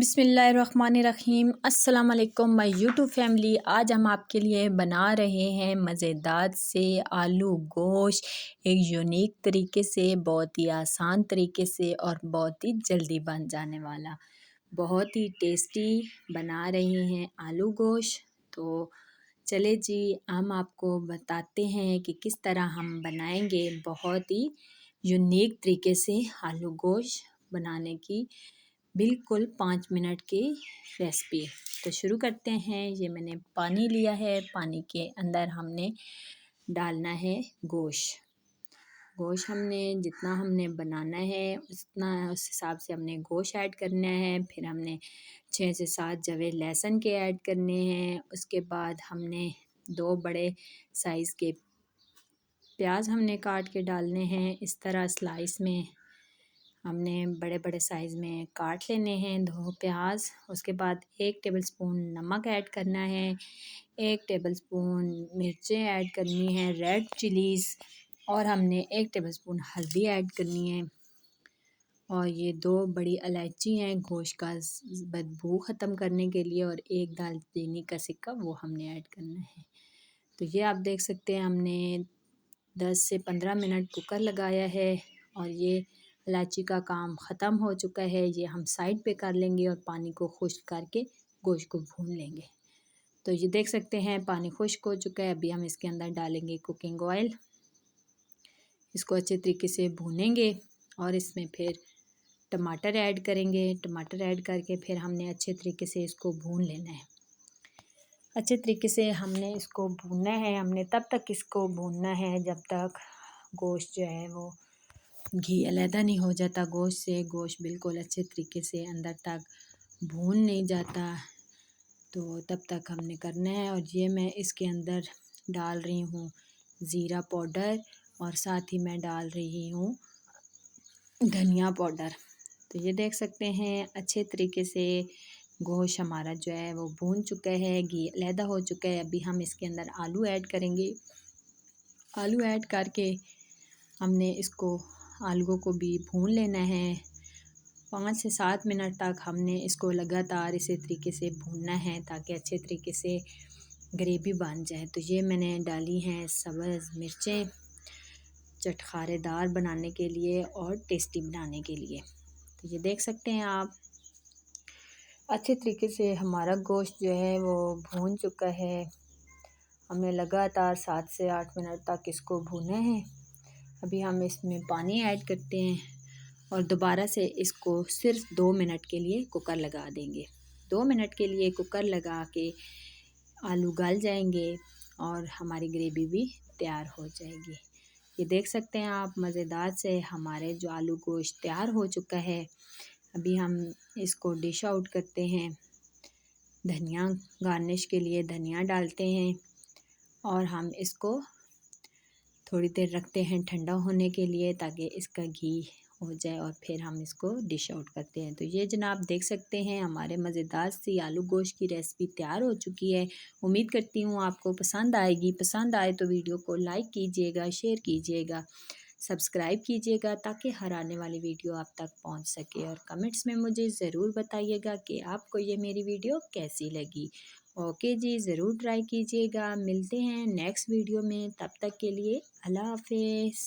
बिस्मिल्लाहिर्रहमानिर्रहीम। अस्सलाम वालेकुम माय यूट्यूब फैमिली। आज हम आपके लिए बना रहे हैं मज़ेदार से आलू गोश्त, एक यूनिक तरीके से, बहुत ही आसान तरीके से और बहुत ही जल्दी बन जाने वाला, बहुत ही टेस्टी बना रहे हैं आलू गोश्त। तो चले जी, हम आपको बताते हैं कि किस तरह हम बनाएंगे बहुत ही यूनिक तरीके से आलू गोश्त बनाने की बिल्कुल 5 मिनट की रेसिपी। तो शुरू करते हैं। ये मैंने पानी लिया है, पानी के अंदर हमने डालना है गोश्त। गोश्त हमने जितना हमने बनाना है उतना उस हिसाब से हमने गोश्त ऐड करना है। फिर हमने 6 से 7 जवे लहसुन के ऐड करने हैं। उसके बाद हमने 2 बड़े साइज़ के प्याज हमने काट के डालने हैं। इस तरह स्लाइस में हमने बड़े बड़े साइज़ में काट लेने हैं 2 प्याज। उसके बाद 1 टेबलस्पून नमक ऐड करना है, 1 टेबलस्पून मिर्चें ऐड करनी है रेड चिलीज़, और हमने 1 टेबलस्पून हल्दी ऐड करनी है। और ये 2 बड़ी इलायची हैं गोश्त का बदबू ख़त्म करने के लिए, और 1 दालचीनी का सिक्का वो हमने ऐड करना है। तो ये आप देख सकते हैं हमने 10 से 15 मिनट कुकर लगाया है और ये इलायची का काम ख़त्म हो चुका है। ये हम साइड पे कर लेंगे और पानी को खुश्क करके गोश्त को भून लेंगे। तो ये देख सकते हैं पानी खुश्क हो चुका है। अभी हम इसके अंदर डालेंगे कुकिंग ऑयल, इसको अच्छे तरीके से भूनेंगे और इसमें फिर टमाटर ऐड करेंगे। टमाटर ऐड करके फिर हमने अच्छे तरीके से इसको भून लेना है। अच्छे तरीके से हमने इसको भूनना है। हमने तब तक इसको भूनना है जब तक गोश्त जो है वो घी अलहदा नहीं हो जाता गोश्त से। गोश्त बिल्कुल अच्छे तरीके से अंदर तक भून नहीं जाता, तो तब तक हमने करना है। और ये मैं इसके अंदर डाल रही हूँ ज़ीरा पाउडर और साथ ही मैं डाल रही हूँ धनिया पाउडर। तो ये देख सकते हैं अच्छे तरीके से गोश्त हमारा जो है वो भून चुका है, घी अलहदा हो चुका है। अभी हम इसके अंदर आलू ऐड करेंगे। आलू ऐड करके हमने इसको आलूओं को भी भून लेना है। 5 से 7 मिनट तक हमने इसको लगातार इसी तरीके से भूनना है ताकि अच्छे तरीके से ग्रेवी बन जाए। तो ये मैंने डाली हैं सब्ज़ मिर्चें चटखारेदार बनाने के लिए और टेस्टी बनाने के लिए। तो ये देख सकते हैं आप अच्छे तरीके से हमारा गोश्त जो है वो भून चुका है। हमने लगातार 7 से 8 मिनट तक इसको भूना है। अभी हम इसमें पानी ऐड करते हैं और दोबारा से इसको सिर्फ 2 मिनट के लिए कुकर लगा देंगे। 2 मिनट के लिए कुकर लगा के आलू गल जाएंगे और हमारी ग्रेवी भी तैयार हो जाएगी। ये देख सकते हैं आप मज़ेदार से हमारे जो आलू गोश्त तैयार हो चुका है। अभी हम इसको डिश आउट करते हैं। धनिया गार्निश के लिए धनिया डालते हैं और हम इसको थोड़ी देर रखते हैं ठंडा होने के लिए ताकि इसका घी हो जाए और फिर हम इसको डिश आउट करते हैं। तो ये जनाब देख सकते हैं हमारे मज़ेदार सी आलू गोश्त की रेसिपी तैयार हो चुकी है। उम्मीद करती हूँ आपको पसंद आएगी। पसंद आए तो वीडियो को लाइक कीजिएगा, शेयर कीजिएगा, सब्सक्राइब कीजिएगा ताकि हर आने वाली वीडियो आप तक पहुँच सके। और कमेंट्स में मुझे ज़रूर बताइएगा कि आपको ये मेरी वीडियो कैसी लगी। ओके जी, ज़रूर ट्राई कीजिएगा। मिलते हैं नेक्स्ट वीडियो में, तब तक के लिए अल्लाह हाफ़िज़।